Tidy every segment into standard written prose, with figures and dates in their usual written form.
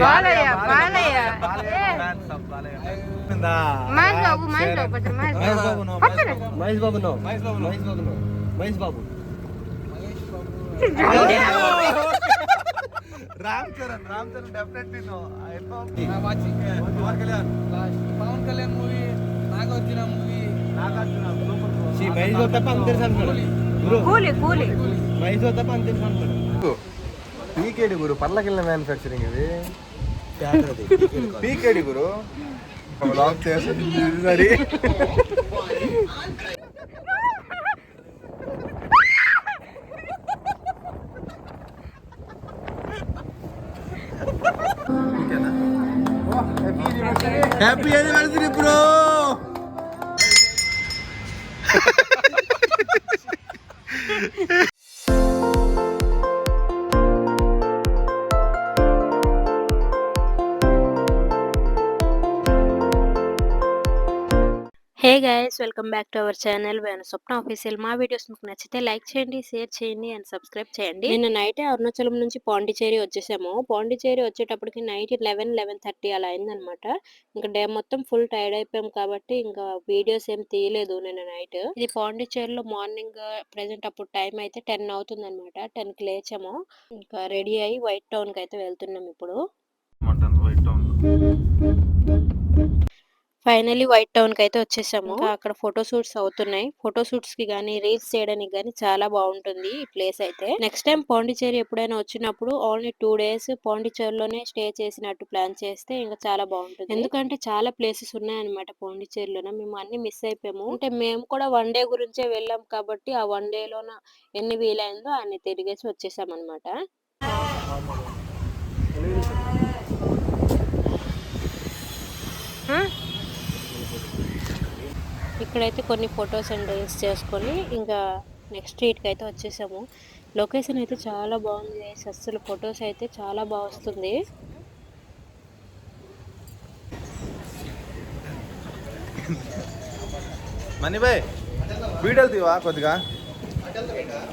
Balayya Balayya Mahesh Babu Mahesh Babu Mahesh Babu no Mahesh Babu Ram Charan definitely no Pawan Kalyan movie Nagarjuna movie Mahesh Babu తప్ప అంత తెలుసు అంటున్నాడు కూలి కూలి మహేష్ బాబు తప్ప అంత తెలుసు అంటున్నాడు పీకేడి గురు పర్లకిల్ల మ్యానుఫ్యాక్చరింగ్ ఇది పీకేడి గురు లాక్ చేసి happy anniversary bro hey guys welcome back to our channel Venu Swapna official. మా వీడియోస్ మీకు నచ్చితే లైక్ చేయండి, షేర్ చేయండి అండ్ సబ్స్క్రైబ్ చేయండి. నిన్న నైట్ అరుణాచలం నుంచి పాండిచేరి వచ్చేసాము. పాండిచేరి వచ్చేటప్పటికి నైట్ 11:30 అలా అయిందనమాట. ఇంకా డే మొత్తం ఫుల్ టైర్డ్ అయిపోయాం కాబట్టి ఇంకా వీడియోస్ ఏం తీయలేదు నిన్న నైట్. ఇది పాండిచేరిలో మార్నింగ్ ప్రెసెంట్ అప్పుడు టైం అయితే 10 అవుతుంది అనమాట. 10కి లేచాము. ఇంకా రెడీ అయ్యి వైట్ టౌన్ కి అయితే వెళ్తున్నాం ఇప్పుడు. ఫైనల్లీ వైట్ టౌన్ కి అయితే వచ్చేసాము. ఇంకా అక్కడ ఫోటో షూట్స్ అవుతున్నాయి. ఫోటో షూట్స్ కి గానీ రీల్స్ చేయడానికి గానీ చాలా బాగుంటుంది ఈ ప్లేస్ అయితే. నెక్స్ట్ టైం పాండిచేరి ఎప్పుడైనా వచ్చినప్పుడు ఓన్లీ 2 days పాండిచేరిలోనే స్టే చేసినట్టు ప్లాన్ చేస్తే ఇంకా చాలా బాగుంటుంది. ఎందుకంటే చాలా ప్లేసెస్ ఉన్నాయన్నమాట పాండిచేరిలోనే. మేము అన్ని మిస్ అయిపోయాము. అంటే మేము కూడా 1 day గురించే వెళ్ళాం కాబట్టి ఆ 1 day లోన ఎన్ని వీలైందో అన్ని తిరిగేసి వచ్చేసాం అనమాట. ఇక్కడైతే కొన్ని ఫొటోస్ అండ్ రీల్స్ చేసుకొని ఇంకా నెక్స్ట్ స్ట్రీట్కి అయితే వచ్చేసాము. లొకేషన్ అయితే చాలా బాగుంది. అసలు ఫొటోస్ అయితే చాలా బాగా వస్తుంది. మనీ బాయ్ వీడియోలు తీవా కొద్దిగా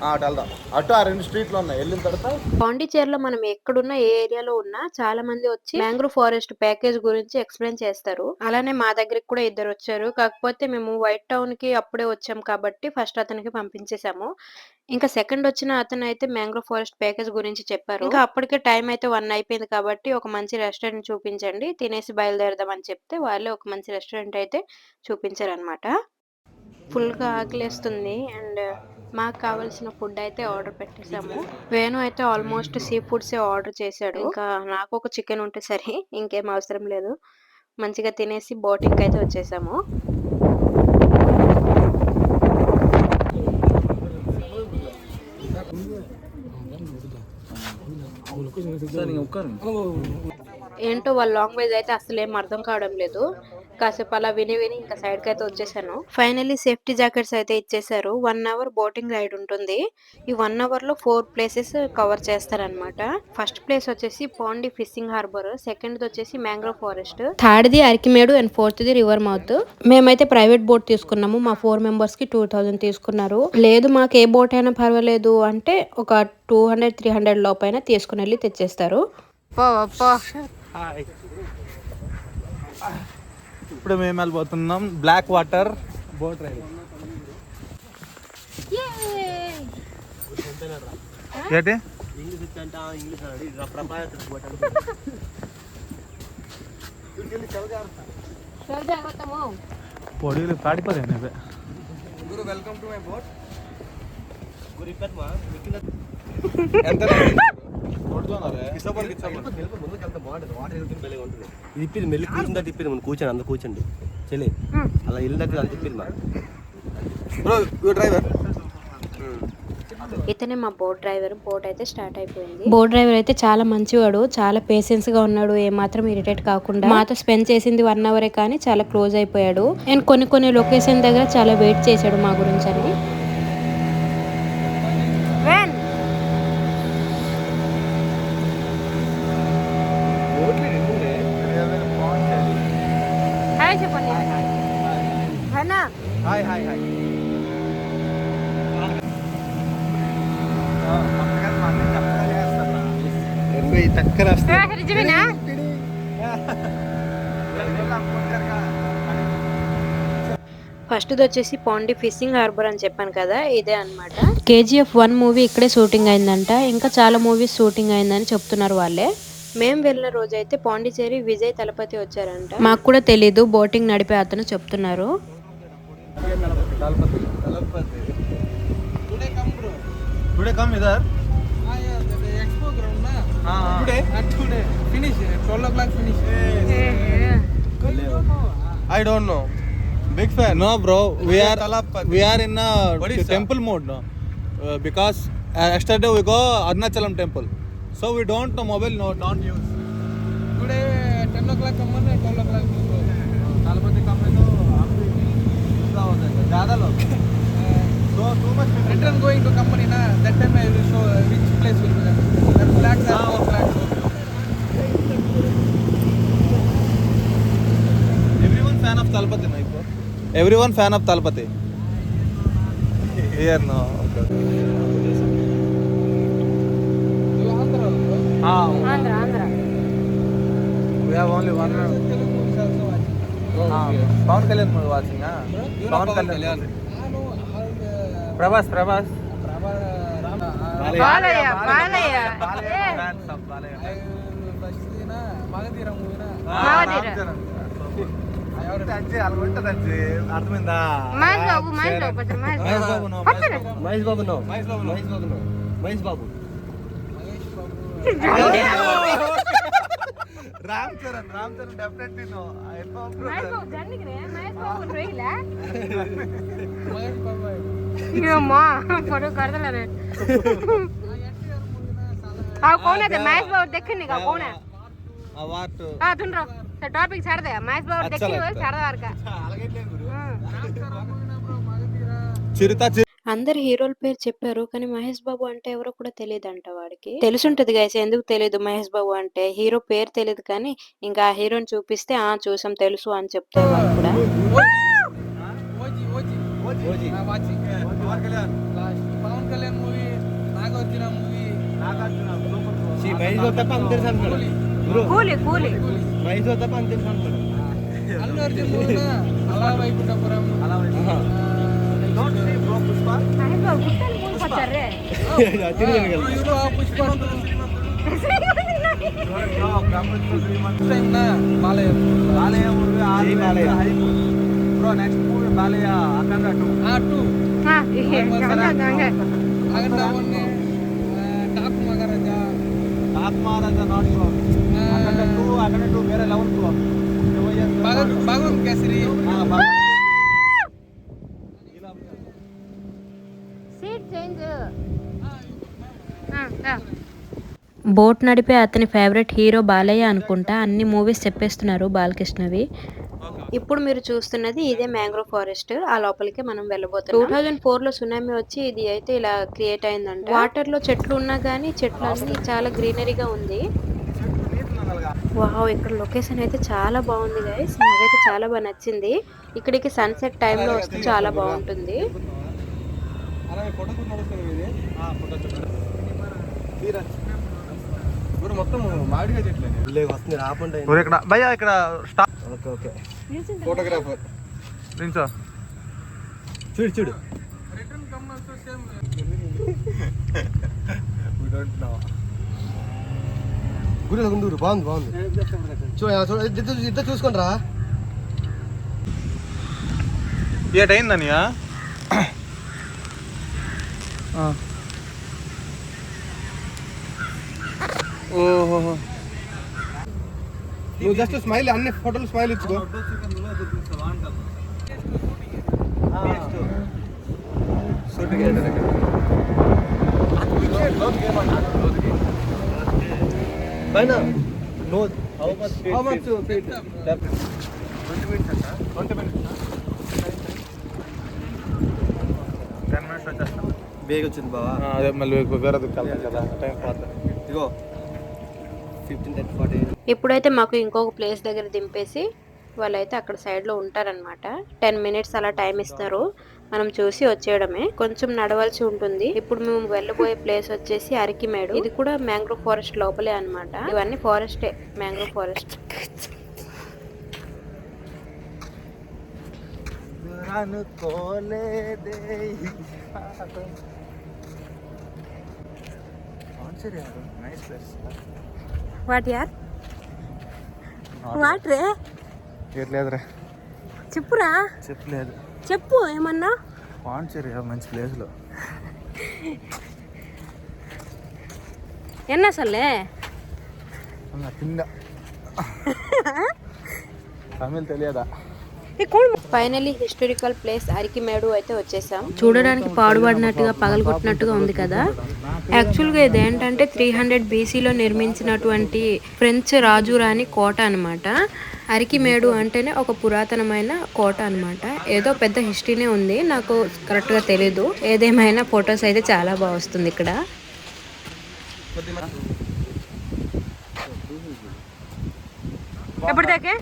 అటు వెళ్దాం. అటు ఆ 2 స్ట్రీట్లు ఉన్నాయి. వెళ్ళిన తర్వాత పాండిచేరిలో మనం ఎక్కడున్నా ఏ ఏరియాలో ఉన్నా చాలా మంది వచ్చి మ్యాంగ్రూవ్ ఫారెస్ట్ ప్యాకేజ్ గురించి ఎక్స్ప్లెయిన్ చేస్తారు. అలానే మా దగ్గరికి కూడా 2 వచ్చారు. కాకపోతే మేము వైట్ టౌన్ కి అప్పుడే వచ్చాం కాబట్టి ఫస్ట్ అతనికి పంపించేసాము. ఇంకా సెకండ్ వచ్చిన అతను అయితే మ్యాంగ్రూవ్ ఫారెస్ట్ ప్యాకేజ్ గురించి చెప్పారు. ఇంకా అప్పటికే టైం అయితే 1 అయిపోయింది కాబట్టి ఒక మంచి రెస్టారెంట్ చూపించండి, తినేసి బయలుదేరదాం అని చెప్తే వాళ్ళే ఒక మంచి రెస్టారెంట్ అయితే చూపించారు అనమాట. ఫుల్ గా ఆకలేస్తుంది అండ్ మాకు కావాల్సిన ఫుడ్ అయితే ఆర్డర్ పెట్టేసాము. వేణు అయితే ఆల్మోస్ట్ సీ ఫుడ్స్ ఆర్డర్ చేశాడు. ఇంకా నాకు ఒక చికెన్ ఉంటే సరే, ఇంకేం అవసరం లేదు. మంచిగా తినేసి బోటింగ్ అయితే వచ్చేసాము. ఏంటో వాళ్ళ లాంగ్వేజ్ అయితే అసలు ఏం అర్థం కావడం లేదు. కాసేపు అలా విని ఇంకా సైడ్ కి అయితే వచ్చేసాను. ఫైనల్లీ సేఫ్టీ జాకెట్స్ అయితే ఇచ్చేసారు. 1 hour బోటింగ్ రైడ్ ఉంటుంది. ఈ 1 hour లో 4 places కవర్ చేస్తారనమాట. ఫస్ట్ ప్లేస్ వచ్చేసి పాండి ఫిషింగ్ హార్బర్, సెకండ్ వచ్చేసి mangrove forest, third the Arikamedu and fourth the river mouth. మేమైతే ప్రైవేట్ బోట్ తీసుకున్నాము. మా 4 members కి 2000 తీసుకున్నారు. లేదు మాకు ఏ బోట్ అయినా పర్వాలేదు అంటే ఒక 200-300 లోపైన తీసుకుని వెళ్ళి తెచ్చేస్తారు. ఇప్పుడు మేము వెళ్ళిపోతున్నాం బ్లాక్ వాటర్ బోట్ రైడ్. ఏంటి పొడిలు పాడిపోయాయి. Welcome to my boat. ఎంత తిప్పింది మెల్లి కూర్చుందా తిప్పింది మనం కూర్చోండి అందరు కూర్చోండి చెల్లి అలా వెళ్ళినట్టు అంత తిప్పింది మా డ్రైవర్. ఇతనే మా బోట్ డ్రైవర్. బోట్ అయితే స్టార్ట్ అయిపోయింది. బోట్ డ్రైవర్ అయితే చాలా మంచివాడు, చాలా పేషెన్స్ గా ఉన్నాడు. ఏమాత్రం ఇరిటేట్ కాకుండా మాతో స్పెండ్ చేసింది 1 hour కానీ చాలా క్లోజ్ అయిపోయాడు. అండ్ కొన్ని లొకేషన్ దగ్గర చాలా వెయిట్ చేశాడు మా గురించి అని. Hi hi hi. చక్కర నిజమేనా? ఫస్ట్ వచ్చేసి పాండి ఫిషింగ్ హార్బర్ అని చెప్పాను కదా, ఇదే అన్నమాట. KGF 1 మూవీ ఇక్కడే షూటింగ్ అయిందంట. ఇంకా చాలా మూవీస్ షూటింగ్ అయిందని చెప్తున్నారు వాళ్ళే. మేము వెళ్ళిన రోజు అయితే పాండిచేరి విజయ్ తలపతి వచ్చారంట. మాకు కూడా తెలీదు, బోటింగ్ నడిపే అతను చెప్తున్నారు. Today come इधर. एक्सपो ग्राउंड ना today finish 12 o'clock finish. I don't know. Big fan. No, bro. We Talapati. are in a Odisha. temple mode, no? Because yesterday we go Arunachalam temple, so we don't know mobile. No, don't use. Today 10 o'clock come and 12 o'clock go. Thalapathy कम है तो आप भी दूसरा हो जाएगा ज़्यादा लोग. So too much. Return going to company na, that time I will show which place will be there. That flags are 4 flags. Everyone fan of Talpati, no? Everyone fan of Talpati. Here, no. Okay. You Andhra also? Andhra Andhra. We have only one. Telugu movies also watching. Pawan Kalyan movie watching. You know Pawan Pawan Kalyan. I know all the Prabhas. Balayya Balayya. Fans of Balaya. I first na Magadira movie na. మావదీర. అర్థమైందా? మహేష్ బాబు మహేష్ బాబు పట్టు, మహేష్ మహేష్ బాబు. బాబు పట్టురా. Mahesh Babu no Mahesh Babu no. Mahesh Babu no Mahesh Babu Ram Charan definitely no. Mahesh బాబు జన్నికిరే Mahesh Babu రోయిలా. Mahesh Babu. ఏమ్మా photo కడతలే. ఆ कौन है महेश बाबू देखने का कौन है? What? हां सुन रहा तो टॉपिक छाड़ दे महेश बाबू देखने वो छाड़ दे का. Chirita. అందరు హీరోల పేరు చెప్పారు, కానీ మహేష్ బాబు అంటే ఎవరో కూడా తెలియదంట. వాడికి తెలుసుంటది గైస్, ఎందుకు తెలియదు మహేష్ బాబు అంటే. హీరో పేరు తెలియదు, కానీ ఇంకా ఆ హీరోని చూపిస్తే చూసాం తెలుసు అని చెప్తారు వాళ్ళు కూడా. OG watching. Last Pawan Kalyan movie, Nagarjuna movie. Mahesh Babu తప్ప అంత తెలుసు అనుకున్నాడు. కూలి కూలి. మహేష్ బాబు తప్ప అంత తెలుసు అనుకున్నాడు. Allu Arjun movie na Ala Vaikuntapuram. Mahesh Babu గుట్టలు మూసుకొచ్చారే. You know Pushpa 2. Time na Balaya. Bro, next movie Balaya Akanda 2. 2. Aganda 1 Dak Magaraja. Maharaja not sure. Akanda 2 వేరే level bro. Bagam Kesari. Seat change. Boat నడిపే అతని favourite hero Balayya అనుకుంటా. అన్ని movies చెప్పేస్తున్నారు బాలకృష్ణవి. ఇప్పుడు మీరు చూస్తున్నది ఇదే మ్యాంగ్రోవ్ ఫారెస్ట్. ఆ లోపలికి మనం వెళ్ళబోతున్నాం. 2004 లో సునామీ వచ్చి ఇది అయితే ఇలా క్రియేట్ అయిందంట. వాటర్ లో చెట్లు ఉన్నా గానీ చెట్లు అన్ని చాలా గ్రీనరీగా ఉంది. వావ్, ఇక్కడ లొకేషన్ అయితే చాలా బాగుంది గైస్. నాకైతే చాలా బాగా నచ్చింది. ఇక్కడికి సన్సెట్ టైంలో వస్తే చాలా బాగుంటుంది. మొత్తం మామిడిగా చెట్లే వస్తుంది రాకుండా. ఇక్కడ భయ్యా ఇక్కడ స్టాప్. ఓకే ఓకే ఫోటోగ్రాఫర్ నించో. చూడు చూడు. Return come also same. We don't know. గుడిలో గుండూరు బాగుంది. ఇద్దరు చూసుకోండి రా. ఏటైందనియా? ఓహో, నువ్వు జస్ట్ స్మైల్, అన్ని ఫోటోలు స్మైల్ ఇచ్చుకో. పైన నో హౌ మచ్ 20 minutes అంట. 20 minutes 10 minutes వచ్చేస్తా. బేగ్ వచ్చింది బావా. అదే మళ్ళీ వేరే దిక్కాలి కదా, టైం పోతుంది. ఇగో 15:40. ఇప్పుడైతే మాకు ఇంకొక ప్లేస్ దగ్గర దింపేసి వాళ్ళైతే అక్కడ సైడ్లో ఉంటారనమాట. 10 minutes అలా టైం ఇస్తారు. మనం చూసి వచ్చేయడమే. కొంచెం నడవాల్సి ఉంటుంది. ఇప్పుడు మేము వెళ్ళబోయే ప్లేస్ వచ్చేసి అరకిమేడు. ఇది కూడా మ్యాంగ్రోవ్ ఫారెస్ట్ లోపలే అన్నమాట. ఇవన్నీ ఫారెస్టే, మ్యాంగ్రోవ్ ఫారెస్ట్. వాట్ యార్ వాట్ రే ఎట్లేదురా చెప్పురా. చెప్పలేదు. చెప్పు ఏమన్నా. పాండిచేరి మంచి ప్లేస్లో ఎన్న సల్లే కింద తమిళ్ తెలియదా? ఫైనలీ హిస్టారికల్ ప్లేస్ అరకిమేడు అయితే వచ్చేసాం. చూడడానికి పాడుపడినట్టుగా పగలగొట్టినట్టుగా ఉంది కదా. యాక్చువల్గా ఇది ఏంటంటే 300 BCలో నిర్మించినటువంటి ఫ్రెంచ్ రాజు రాణి కోట అనమాట. అరకిమేడు అంటేనే ఒక పురాతనమైన కోట అనమాట. ఏదో పెద్ద హిస్టరీనే ఉంది, నాకు కరెక్ట్గా తెలీదు. ఏదేమైనా ఫొటోస్ అయితే చాలా బాగా వస్తుంది ఇక్కడ. ఎప్పటిదాకే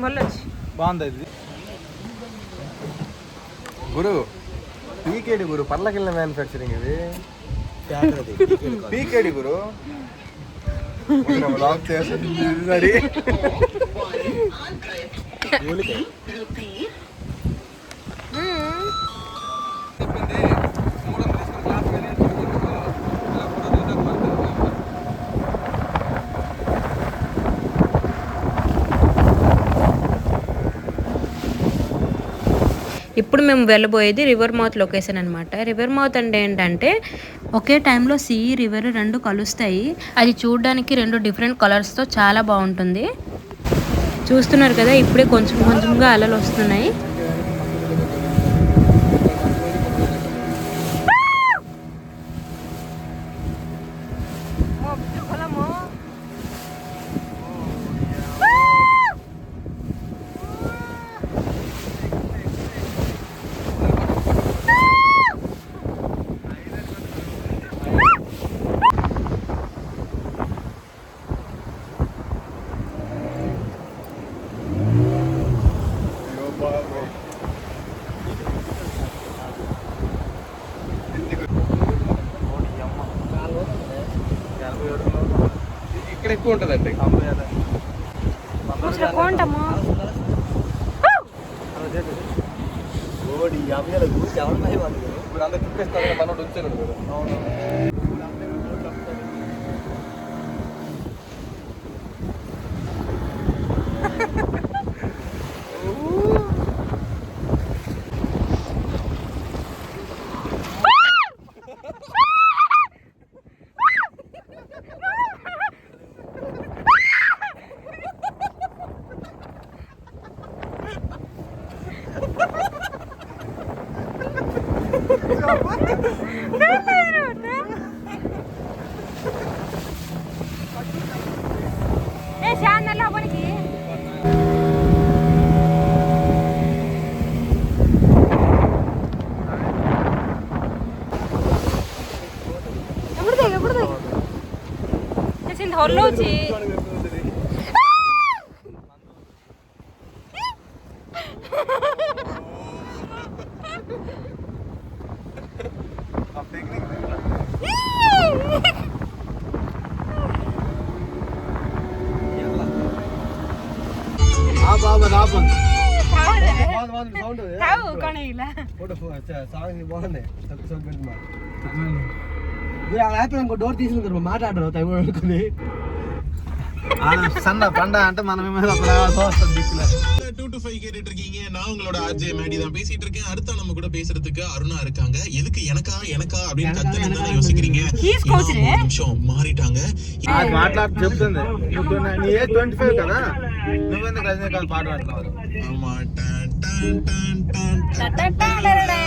మొల్లొచ్చి బాగుంది ఇది. గురు పీకేడి గురు, పర్లకిల్ల మ్యానుఫ్యాక్చరింగ్ ఇది. పీకేడి గురు లాక్ చేసి ఇప్పుడు మేము వెళ్ళబోయేది రివర్ మౌత్ లొకేషన్ అనమాట. రివర్ మౌత్ అంటే ఏంటంటే ఒకే టైంలో సీ రివర్ రెండు కలుస్తాయి. అది చూడడానికి రెండు డిఫరెంట్ కలర్స్తో చాలా బాగుంటుంది. చూస్తున్నారు కదా, ఇప్పుడే కొంచెం కొంచెంగా అలలు వస్తున్నాయి. ఇక్కడ ఎక్కువ ఉంటుందండి. ఇప్పుడు అందరు తిప్పేస్తారు, మనోడు వచ్చాను కదా. ಹೊಲ್ಲೋಚಿ డోర్ తీసుకుంటారు మాట్లాడరు తమిళ అనుకుని சண்டை பண்டா நம்ம மேல 2 to 5 கேட்டுட்டு இருக்கீங்க. நான் உங்களோட ஆர்ஜே மேடி தான் பேசிட்டு இருக்கேன். அடுத்த நம்ம கூட பேசுறதுக்கு அருணா இருக்காங்க. எதுக்கு எனக்கா அப்படின்னு கத்தணும் தானே யோசிக்கிறீங்க. ஒரு நிமிஷம் மாறிட்டாங்க. మాట్లాడి చెప్తుంది. నీ ఏజ్ 25 కదా, నువ్వెందుకు రజనీకాంత్ పాట పాడుతున్నావు? ஆமா டான் டான் டான் டான் டான்.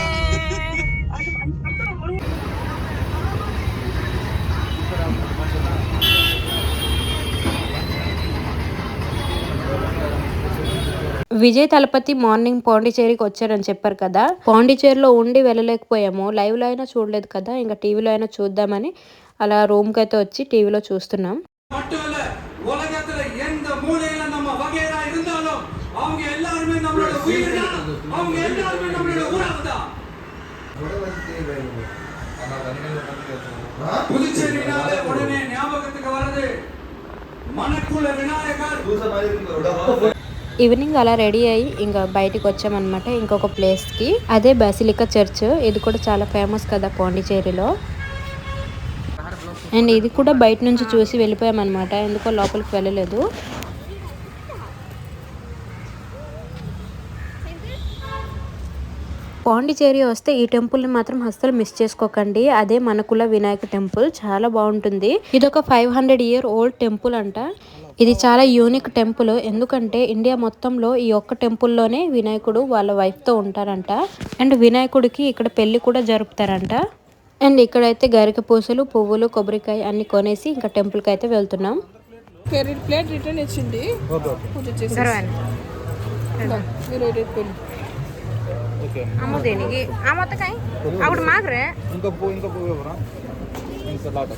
విజయ్ తలపతి మార్నింగ్ పాండిచేరికి వచ్చారని చెప్పారు కదా. పాండిచేరిలో ఉండి వెళ్ళలేకపోయాము, లైవ్ లో అయినా చూడలేదు కదా, ఇంకా టీవీలో అయినా చూద్దామని అలా రూమ్ కి అయితే వచ్చి టీవీలో చూస్తున్నాం. உலகத்துல எந்த மூலையில நம்ம வகைரா இருந்தாலும் அவங்க எல்லாருமே நம்மளோட உயிர் தான், அவங்க எல்லாருமே நம்மளோட உறவு தான். புதுச்சேரியினாலே உடனே ஞாபகத்துக்கு வரது மணக்குள விநாயகர். ఈవినింగ్ అలా రెడీ అయ్యి ఇంకా బయటికి వచ్చామన్నమాట ఇంకొక ప్లేస్కి. అదే బసిలికా చర్చ్. ఇది కూడా చాలా ఫేమస్ కదా పాండిచేరిలో. అండ్ ఇది కూడా బయట నుంచి చూసి వెళ్ళిపోయామన్నమాట, ఎందుకో లోపలికి వెళ్ళలేదు. పాండిచేరి వస్తే ఈ టెంపుల్ని మాత్రం అస్సలు మిస్ చేసుకోకండి. అదే మనకుల వినాయక టెంపుల్, చాలా బాగుంటుంది. ఇది ఒక 500 year old టెంపుల్ అంట. ఇది చాలా యూనిక్ టెంపుల్, ఎందుకంటే ఇండియా మొత్తంలో ఈ ఒక్క టెంపుల్లోనే వినాయకుడు వాళ్ళ వైఫ్తో ఉంటారంట. అండ్ వినాయకుడికి ఇక్కడ పెళ్లి కూడా జరుపుతారంట. అండ్ ఇక్కడైతే గరిక పూసలు, పువ్వులు, కొబ్బరికాయ అన్ని కొనేసి ఇంకా టెంపుల్కి అయితే వెళ్తున్నాం. ప్లేట్ రిటర్న్ ఇచ్చింది. అప్పుడు మాకురే ఇంకా పువ్వు ఇవ్వరా? ఇంకా లాట్.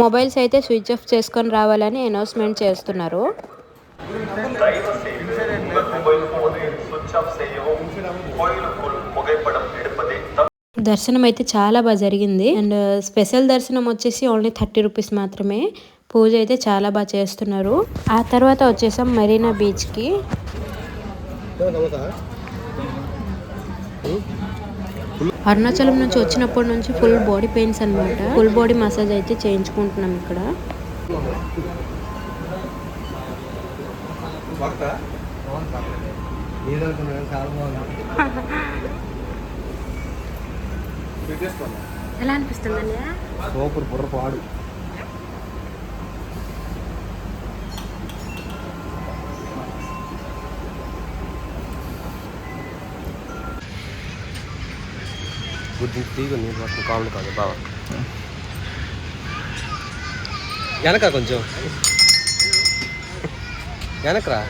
మొబైల్స్ అయితే స్విచ్ ఆఫ్ చేసుకొని రావాలని అనౌన్స్మెంట్ చేస్తున్నారు. దర్శనం అయితే చాలా బాగా జరిగింది. అండ్ స్పెషల్ దర్శనం వచ్చేసి ఓన్లీ 30 రూపీస్ మాత్రమే. పూజ అయితే చాలా బాగా చేస్తున్నారు. ఆ తర్వాత వచ్చేసాం మరీనా బీచ్కి. అరుణాచలం నుంచి వచ్చినప్పటి నుంచి ఫుల్ బాడీ పెయిన్స్ అన్నమాట. ఫుల్ బాడీ మసాజ్ అయితే చేయించుకుంటున్నాం ఇక్కడ. ఎలా అనిపిస్తుంది? సూపర్ బుర్ర పాడు. గుర్తించి తీగ నీళ్ళు పట్టుకుని కావాలి కాదు బావా. వెనక కొంచెం వెనకరా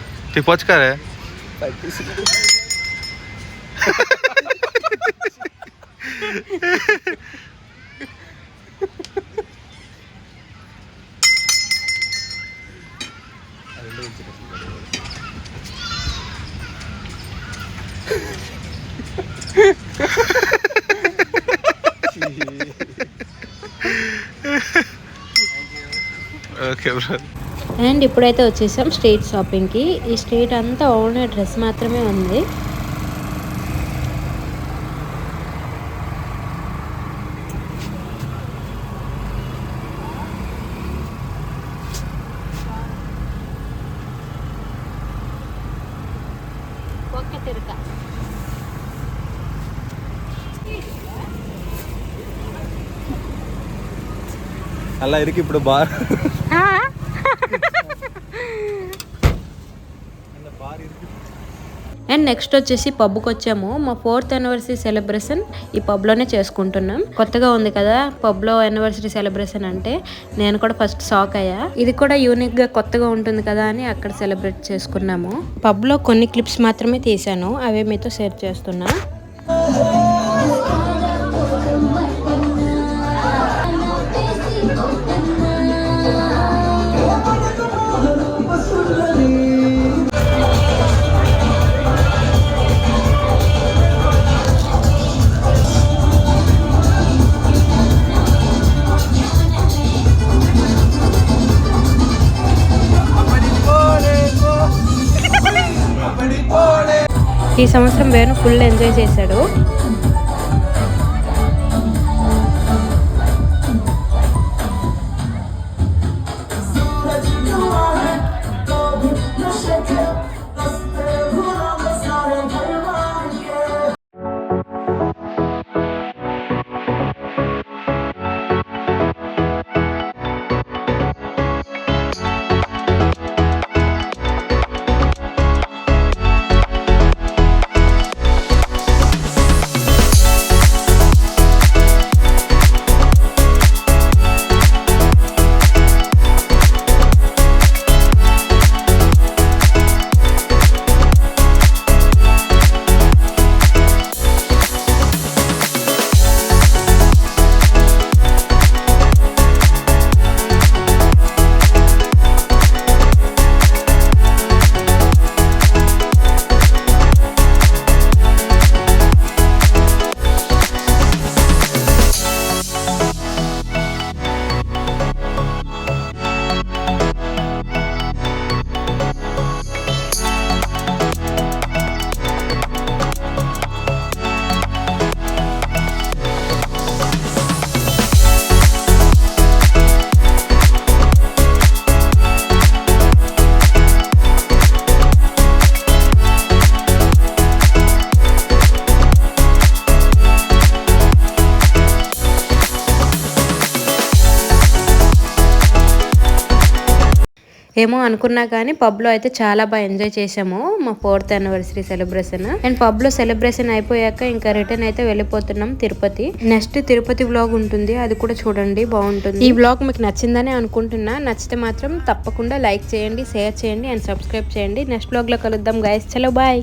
పచ్చుకారే. Okay bro. అండ్ ఇప్పుడైతే వచ్చేసాం స్ట్రీట్ షాపింగ్కి. ఈ స్ట్రీట్ అంతా ఓన్లీ డ్రెస్ మాత్రమే ఉంది. అలా ఇరికి ఇప్పుడు బార్. అండ్ నెక్స్ట్ వచ్చేసి పబ్కి వచ్చాము. మా 4th anniversary సెలబ్రేషన్ ఈ పబ్లోనే చేసుకుంటున్నాం. కొత్తగా ఉంది కదా పబ్లో యానివర్సరీ సెలబ్రేషన్ అంటే, నేను కూడా ఫస్ట్ షాక్ అయ్యా. ఇది కూడా యూనిక్గా కొత్తగా ఉంటుంది కదా అని అక్కడ సెలబ్రేట్ చేసుకున్నాము. పబ్లో కొన్ని క్లిప్స్ మాత్రమే తీసాను, అవే మీతో షేర్ చేస్తున్నా. ఈ సంవత్సరం వేణు ఫుల్ ఎంజాయ్ చేశాడు. ఏమో అనుకున్నా కానీ పబ్ లో అయితే చాలా బాగా ఎంజాయ్ చేసాము మా 4th anniversary celebration. And pub లో సెలబ్రేషన్ అయిపోయాక ఇంకా రిటర్న్ అయితే వెళ్ళిపోతున్నాం తిరుపతి. నెక్స్ట్ తిరుపతి వ్లాగ్ ఉంటుంది, అది కూడా చూడండి, బాగుంటుంది. ఈ వ్లాగ్ మీకు నచ్చిందని అనుకుంటున్నా. నచ్చితే మాత్రం తప్పకుండా లైక్ చేయండి, షేర్ చేయండి అండ్ సబ్స్క్రైబ్ చేయండి. నెక్స్ట్ వ్లాగ్ లో కలుద్దాం గైస్. చలో బాయ్.